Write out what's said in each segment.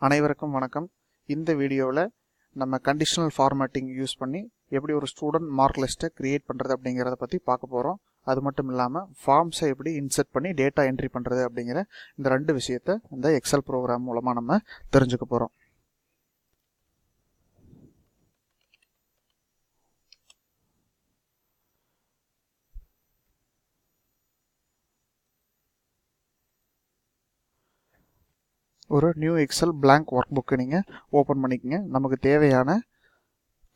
அனைவருக்கும் வணக்கம். இந்த வீடியோவில் நம்ம கண்டிஷனல் ஃபார்மேட்டிங் யூஸ் பண்ணி எப்படி ஒரு ஸ்டூடெண்ட் மார்க் லிஸ்ட்டை கிரியேட் பண்ணுறது அப்படிங்கிறத பற்றி பார்க்க போகிறோம். அது மட்டும் இல்லாமல் ஃபார்ம்ஸை எப்படி இன்சர்ட் பண்ணி டேட்டா என்ட்ரி பண்ணுறது அப்படிங்கிற இந்த ரெண்டு விஷயத்தை இந்த எக்ஸல் ப்ரோக்ராம் மூலமாக நம்ம தெரிஞ்சுக்க போகிறோம். ஒரு நியூ எக்ஸல் blank ஒர்க் புக்கை நீங்கள் ஓப்பன் பண்ணிக்கங்க. நமக்கு தேவையான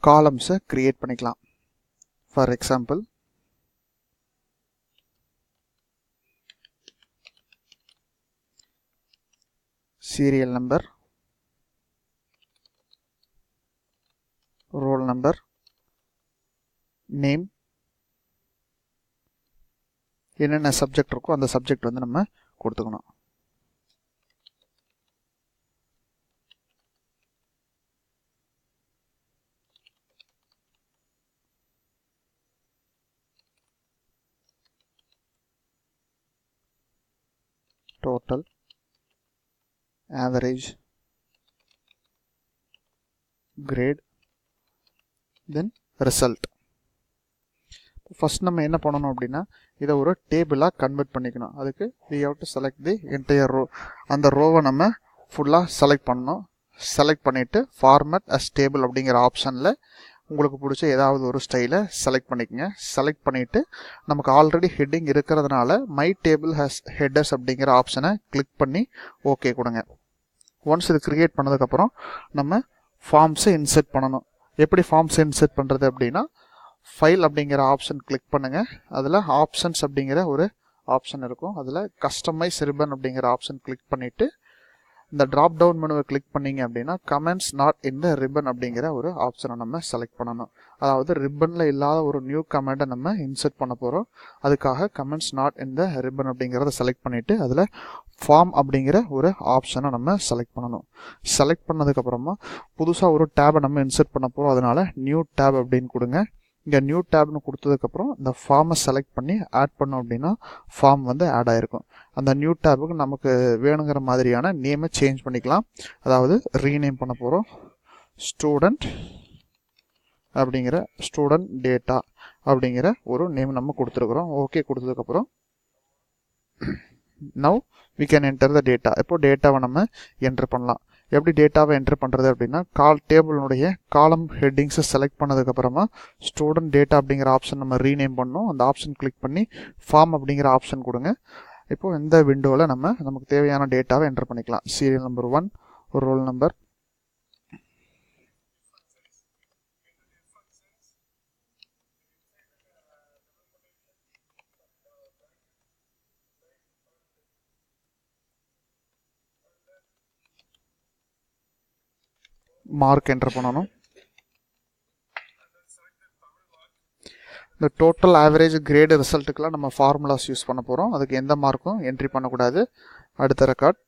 காலம்ஸை கிரியேட் பண்ணிக்கலாம். For example serial number, roll number, name, என்னென்ன சப்ஜெக்ட் இருக்கோ அந்த சப்ஜெக்ட் வந்து நம்ம கொடுத்துக்கணும். total, average, grade, then result. First நம்ம என்ன பண்ணணும் அப்படின்னா இதை ஒரு டேபிளாக கன்வெர்ட் பண்ணிக்கணும். அதுக்கு we have to select the entire row. அந்த ரோவை நம்ம ஃபுல்லாக செலக்ட் பண்ணணும். செலக்ட் பண்ணிவிட்டு ஃபார்மேட் அஸ் டேபிள் அப்படிங்கிற ஆப்ஷனில் உங்களுக்கு பிடிச்ச ஏதாவது ஒரு ஸ்டைலை செலக்ட் பண்ணிக்கங்க. செலக்ட் பண்ணிவிட்டு நமக்கு ஆல்ரெடி ஹெட்டிங் இருக்கிறதுனால மை டேபிள் ஹேஸ் ஹெட்டர்ஸ் அப்படிங்கிற ஆப்ஷனை கிளிக் பண்ணி ஓகே கொடுங்க. ஒன்ஸ் இது கிரியேட் பண்ணதுக்கப்புறம் நம்ம ஃபார்ம்ஸை இன்சர்ட் பண்ணணும். எப்படி ஃபார்ம்ஸை இன்சர்ட் பண்ணுறது அப்படின்னா ஃபைல் அப்படிங்கிற ஆப்ஷன் கிளிக் பண்ணுங்கள். அதில் ஆப்ஷன்ஸ் அப்படிங்கிற ஒரு ஆப்ஷன் இருக்கும். அதில் கஸ்டமைஸ் ரிப்பன் அப்படிங்கிற ஆப்ஷன் கிளிக் பண்ணிவிட்டு இந்த ட்ராப் டவுன் மெனுவை கிளிக் பண்ணிங்க அப்படின்னா comments not in the ribbon அப்படிங்கிற ஒரு ஆப்ஷனை நம்ம செலக்ட் பண்ணணும். அதாவது ரிப்பனில் இல்லாத ஒரு நியூ கமெண்ட்டை நம்ம இன்சர்ட் பண்ண போகிறோம். அதுக்காக comments not in the ribbon அப்படிங்கிறத செலக்ட் பண்ணிவிட்டு அதில் ஃபார்ம் அப்படிங்கிற ஒரு ஆப்ஷனை நம்ம செலக்ட் பண்ணணும். செலக்ட் பண்ணதுக்கப்புறமா புதுசாக ஒரு டேபை நம்ம இன்சர்ட் பண்ண போகிறோம். அதனால் நியூ டேப் அப்படின்னு கொடுங்க. இங்கே நியூ டேப்னு கொடுத்ததுக்கப்புறம் இந்த ஃபார்மை செலக்ட் பண்ணி ஆட் பண்ணோம் அப்படின்னா ஃபார்ம் வந்து ஆட் ஆகிருக்கும். அந்த நியூ டேபுக்கு நமக்கு வேணுங்கிற மாதிரியான நேமை சேஞ்ச் பண்ணிக்கலாம். அதாவது ரீநேம் பண்ண போகிறோம். ஸ்டூடெண்ட் அப்படிங்கிற ஸ்டூடெண்ட் டேட்டா அப்படிங்கிற ஒரு நேம் நம்ம கொடுத்துருக்குறோம். ஓகே கொடுத்ததுக்கப்புறம் now we can enter the data. இப்போ டேட்டாவை நம்ம என்டர் பண்ணலாம். எப்படி டேட்டாவை என்டர் பண்ணுறது அப்படின்னா டேபிளுடைய காலம் ஹெட்டிங்ஸை செலக்ட் பண்ணதுக்கப்புறமா ஸ்டூடெண்ட் டேட்டா அப்படிங்கிற ஆப்ஷன் நம்ம ரீநேம் பண்ணணும். அந்த ஆப்ஷன் கிளிக் பண்ணி ஃபார்ம் அப்படிங்கிற ஆப்ஷன் கொடுங்க. இப்போது இந்த விண்டோவில் நமக்கு தேவையான டேட்டாவை என்டர் பண்ணிக்கலாம். Serial number 1, roll number, mark enter பண்ணணும். இந்த டோட்டல் ஆவரேஜ் கிரேடு ரிசல்ட்டுக்கெல்லாம் நம்ம ஃபார்முலாஸ் யூஸ் பண்ண போகிறோம். அதுக்கு எந்த மார்க்கும் என்ட்ரி பண்ணக்கூடாது. அடுத்த ரெக்கார்ட்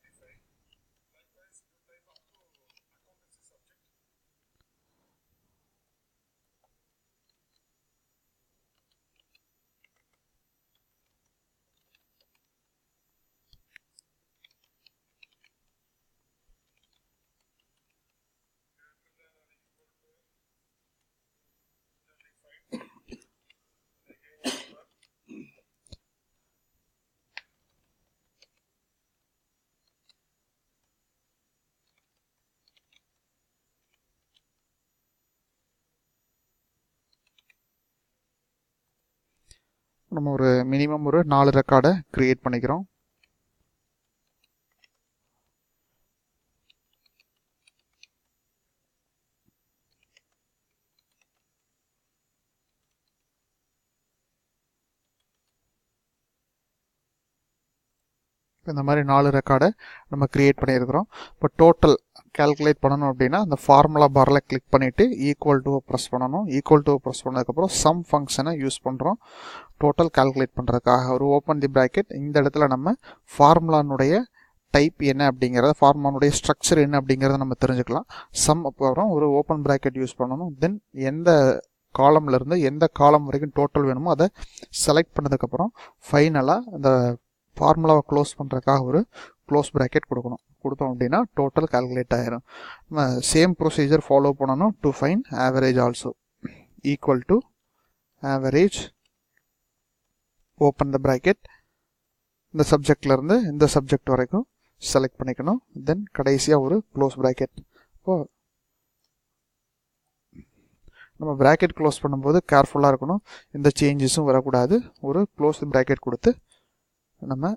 நம்ம ஒரு மினிமம் ஒரு 4 ரெக்கார்டை கிரியேட் பண்ணிக்கிறோம். இந்த மாதிரி 4 ரெக்கார்டை நம்ம கிரியேட் பண்ணியிருக்கிறோம். இப்போ டோட்டல் கால்குலேட் பண்ணணும் அப்படின்னா அந்த ஃபார்முலா பாரில் கிளிக் பண்ணிவிட்டு ஈக்குவல் டு ப்ரெஸ் பண்ணணும். ஈக்குவல் டு ப்ரெஸ் பண்ணதுக்கப்புறம் சம் ஃபங்க்ஷனை யூஸ் பண்ணுறோம் டோட்டல் கால்குலேட் பண்ணுறதுக்காக. ஒரு ஓப்பன் தி ப்ராக்கெட். இந்த இடத்துல நம்ம ஃபார்முலானுடைய டைப் என்ன அப்படிங்கிறத, ஃபார்முலானுடைய ஸ்ட்ரக்சர் என்ன அப்படிங்கிறத நம்ம தெரிஞ்சுக்கலாம். சம் அப்புறம் ஒரு ஓப்பன் ப்ராக்கெட் யூஸ் பண்ணணும். தென் எந்த காலம்லேருந்து எந்த காலம் வரைக்கும் டோட்டல் வேணுமோ அதை செலக்ட் பண்ணதுக்கப்புறம் ஃபைனலாக அந்த ஃபார்முலாவை க்ளோஸ் பண்ணுறதுக்காக ஒரு க்ளோஸ் ப்ராக்கெட் கொடுக்கணும். கொடுத்தோம் அப்படின்னா டோட்டல் கால்குலேட் ஆயிரும். நம்ம சேம் ப்ரொசீஜர் ஃபாலோ பண்ணணும் to find average also. Equal to average, open the bracket, இந்த சப்ஜெக்ட்லேருந்து இந்த சப்ஜெக்ட் வரைக்கும் செலக்ட் பண்ணிக்கணும். தென் கடைசியாக ஒரு க்ளோஸ் ப்ராக்கெட். இப்போது நம்ம ப்ராக்கெட் க்ளோஸ் பண்ணும்போது கேர்ஃபுல்லாக இருக்கணும், எந்த சேஞ்சஸும் வரக்கூடாது. ஒரு க்ளோஸ் ப்ராக்கெட் கொடுத்து நம்ம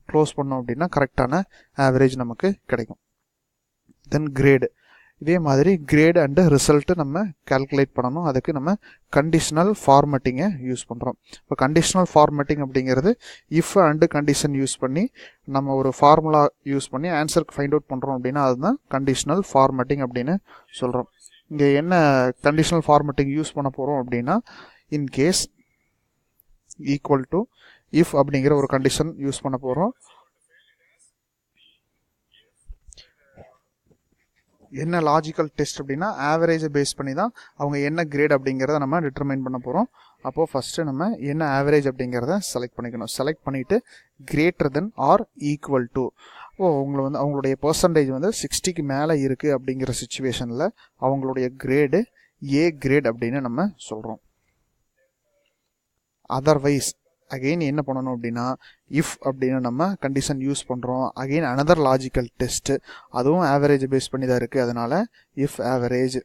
க்ளோஸ் பண்ணோம் அப்படின்னா கரெக்டான ஆவரேஜ் நமக்கு கிடைக்கும். தென் கிரேடு, இதே மாதிரி கிரேடு அண்டு ரிசல்ட்டு நம்ம கால்குலேட் பண்ணணும். அதுக்கு நம்ம கண்டிஷனல் ஃபார்மேட்டிங்கை யூஸ் பண்ணுறோம். இப்போ கண்டிஷனல் ஃபார்மேட்டிங் அப்படிங்கிறது இஃப் அண்டு கண்டிஷன் யூஸ் பண்ணி நம்ம ஒரு ஃபார்முலா யூஸ் பண்ணி ஆன்சருக்கு ஃபைண்ட் அவுட் பண்ணுறோம் அப்படின்னா அதுதான் கண்டிஷனல் ஃபார்மேட்டிங் அப்படின்னு சொல்கிறோம். இங்கே என்ன கண்டிஷனல் ஃபார்மேட்டிங் யூஸ் பண்ண போகிறோம் அப்படின்னா, இன்கேஸ் ஈக்குவல் டு இஃப் அப்படிங்கிற ஒரு கண்டிஷன் யூஸ் பண்ண போகிறோம். என்ன லாஜிக்கல் டெஸ்ட் அப்படின்னா ஆவரேஜை பேஸ் பண்ணி தான் அவங்க என்ன கிரேட் அப்படிங்கிறத நம்ம டிட்டர்மைன் பண்ண போகிறோம். அப்போது ஃபஸ்ட்டு நம்ம என்ன ஆவரேஜ் அப்படிங்கிறத செலக்ட் பண்ணிக்கணும். செலக்ட் பண்ணிவிட்டு greater than or equal to, அவங்களுடைய பர்சன்டேஜ் 60க்கு மேலே இருக்குது அப்படிங்கிற சுச்சுவேஷனில் அவங்களுடைய கிரேடு ஏ கிரேட் அப்படின்னு நம்ம சொல்கிறோம். அதர்வைஸ் அகெயின் என்ன பண்ணணும் அப்படின்னா, இஃப் அப்படின்னு நம்ம கண்டிஷன் யூஸ் பண்ணுறோம். அகெயின் அனதர் லாஜிக்கல் டெஸ்ட்டு, அதுவும் ஆவரேஜ் பேஸ் பண்ணி தான் இருக்குது. அதனால் if average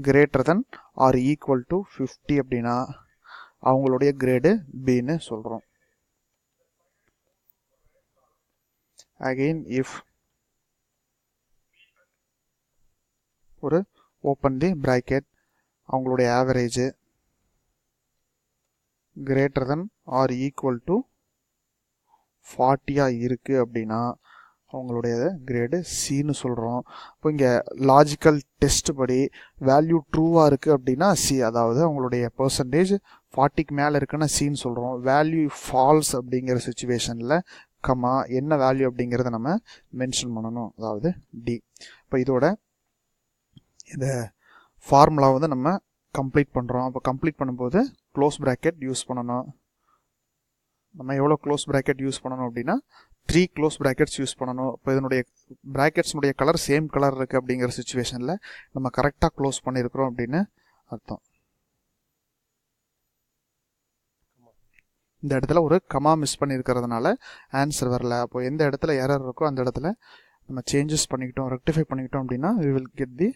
greater than or equal to 50 அப்படின்னா அவங்களுடைய கிரேடு பின்னு சொல்கிறோம். அகெயின் இஃப் ஒரு ஓப்பன் தி பிராக்கெட், அவங்களுடைய average greater than or equal to 40 இருக்குது அப்படின்னா அவங்களுடைய கிரேடு சின்னு சொல்கிறோம். இப்போ இங்கே லாஜிக்கல் டெஸ்ட் படி வேல்யூ ட்ரூவாக இருக்குது அப்படின்னா சி, அதாவது அவங்களுடைய பர்சன்டேஜ் 40க்கு மேலே இருக்குன்னா சின்னு சொல்கிறோம். வேல்யூ ஃபால்ஸ் அப்படிங்கிற சுச்சுவேஷனில் கமா என்ன வேல்யூ அப்படிங்கிறத நம்ம மென்ஷன் பண்ணணும், அதாவது டி. இப்போ இதோட இந்த ஃபார்முலா நம்ம கம்ப்ளீட் பண்ணுறோம். அப்போ கம்ப்ளீட் பண்ணும்போது க்ளோஸ் ப்ராக்கெட் யூஸ் பண்ணணும். நம்ம எவ்வளோ க்ளோஸ் ப்ராக்கெட் யூஸ் பண்ணணும் அப்படின்னா 3 க்ளோஸ் ப்ராக்கெட்ஸ் யூஸ் பண்ணணும். இப்போ இதனுடைய ப்ராக்கெட்ஸ்னுடைய கலர் சேம் கலர் இருக்குது அப்படிங்கிற சுச்சுவேஷனில் நம்ம கரெக்டாக க்ளோஸ் பண்ணியிருக்கிறோம் அப்படின்னு அர்த்தம். இந்த இடத்துல ஒரு கமா மிஸ் பண்ணியிருக்கிறதுனால ஆன்சர் வரல. அப்போ எந்த இடத்துல எரர் இருக்கோ அந்த இடத்துல நம்ம சேஞ்சஸ் பண்ணிக்கிட்டோம், ரெக்டிஃபை பண்ணிக்கிட்டோம் அப்படின்னா we will get the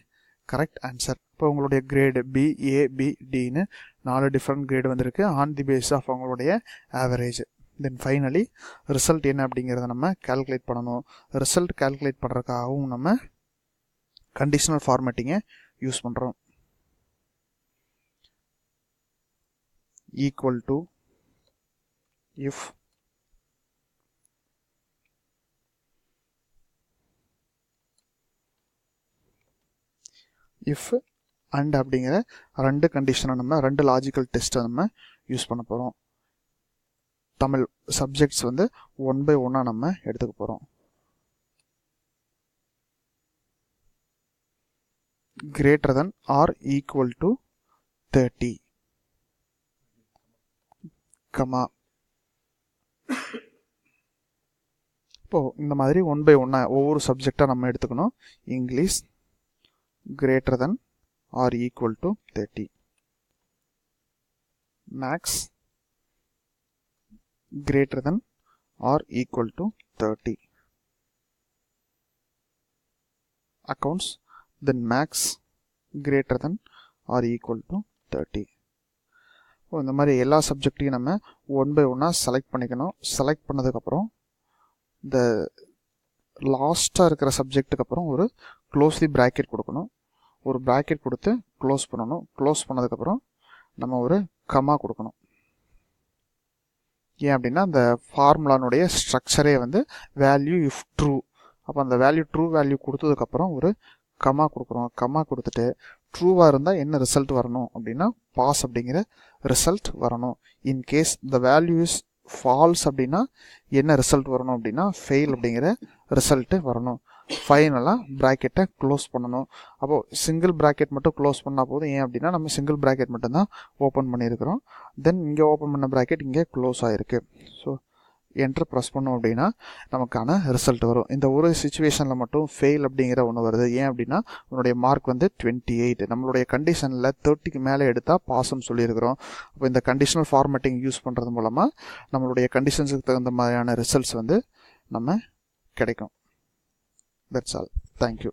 correct answer. இப்போ உங்களுடைய கிரேடு பி, ஏ, பி, டின்னு 4 டிஃப்ரெண்ட் கிரேடு வந்திருக்கு ஆன் தி பேஸ் ஆஃப் அவங்களுடைய ஆவரேஜ். தென் ஃபைனலி ரிசல்ட் என்ன அப்படிங்கிறத நம்ம கால்குலேட் பண்ணணும். ரிசல்ட் கால்குலேட் பண்ணுறதுக்காகவும் நம்ம கண்டிஷனல் ஃபார்மேட்டிங்கை யூஸ் பண்ணுறோம். Equal to if if and அப்படிங்கிற 2 கண்டிஷனை நம்ம 2 லாஜிக்கல் டெஸ்ட்டை நம்ம யூஸ் பண்ண போகிறோம். தமிழ் சப்ஜெக்ட்ஸ் 1 by 1 நம்ம எடுத்துக்க போகிறோம். Greater than or equal to 30 comma. இப்போது இந்த மாதிரி 1 by 1 ஒவ்வொரு சப்ஜெக்டாக நம்ம எடுத்துக்கணும். English greater than or equal to 30. Max greater than or equal to 30. Accounts, then max greater than or equal to 30. இந்த மாதிரி எல்லா சப்ஜெக்டையும் நம்ம 1 by 1 செலக்ட் பண்ணிக்கணும். செலக்ட் பண்ணதுக்கப்புறம் இந்த லாஸ்ட்டாக இருக்கிற சப்ஜெக்ட்டுக்கு அப்புறம் ஒரு க்ளோஸ்லி ப்ராக்கெட் கொடுக்கணும். ஒரு ப்ராக்கெட் கொடுத்து க்ளோஸ் பண்ணணும். க்ளோஸ் பண்ணதுக்கப்புறம் நம்ம ஒரு கமா கொடுக்கணும். ஏன் அப்படின்னா அந்த ஃபார்முலானுடைய ஸ்ட்ரக்சரே வேல்யூ இஃப் ட்ரூ. அப்போ அந்த வேல்யூ ட்ரூ வேல்யூ கொடுத்ததுக்கப்புறம் ஒரு கமா கொடுக்குறோம். கமா கொடுத்துட்டு ட்ரூவாக இருந்தால் என்ன ரிசல்ட் வரணும் அப்படின்னா பாஸ் அப்படிங்கிற ரிசல்ட் வரணும். In case the value is false அப்படின்னா என்ன ரிசல்ட் வரணும் அப்படின்னா ஃபெயில் அப்படிங்கிற ரிசல்ட்டு வரணும். ஃபைனலாக ப்ராக்கெட்டை க்ளோஸ் பண்ணணும். அப்போது சிங்கிள் ப்ராக்கெட் மட்டும் க்ளோஸ் பண்ணால் போதும். ஏன் அப்படின்னா நம்ம சிங்கிள் ப்ராக்கெட் மட்டும்தான் ஓப்பன் பண்ணியிருக்கிறோம். தென் இங்கே ஓப்பன் பண்ண ப்ராக்கெட் இங்கே க்ளோஸ் ஆகிருக்கு. ஸோ என்ட்ரு ப்ரெஸ் பண்ணோம் அப்படின்னா நமக்கான ரிசல்ட் வரும். இந்த ஒரு சிச்சுவேஷனில் மட்டும் ஃபெயில் அப்படிங்கிற ஒன்று வருது. ஏன் அப்படின்னா உன்னுடைய மார்க் வந்து 28. நம்மளுடைய கண்டிஷனில் 30க்கு மேலே எடுத்தால் பாஸ்ன்னு சொல்லியிருக்கிறோம். அப்போ இந்த கண்டிஷனல் ஃபார்மேட்டிங் யூஸ் பண்ணுறது மூலமாக நம்மளுடைய கண்டிஷன்ஸுக்கு தகுந்த மாதிரியான ரிசல்ட்ஸ் வந்து நம்ம கிடைக்கும். That's all. தேங்க்யூ.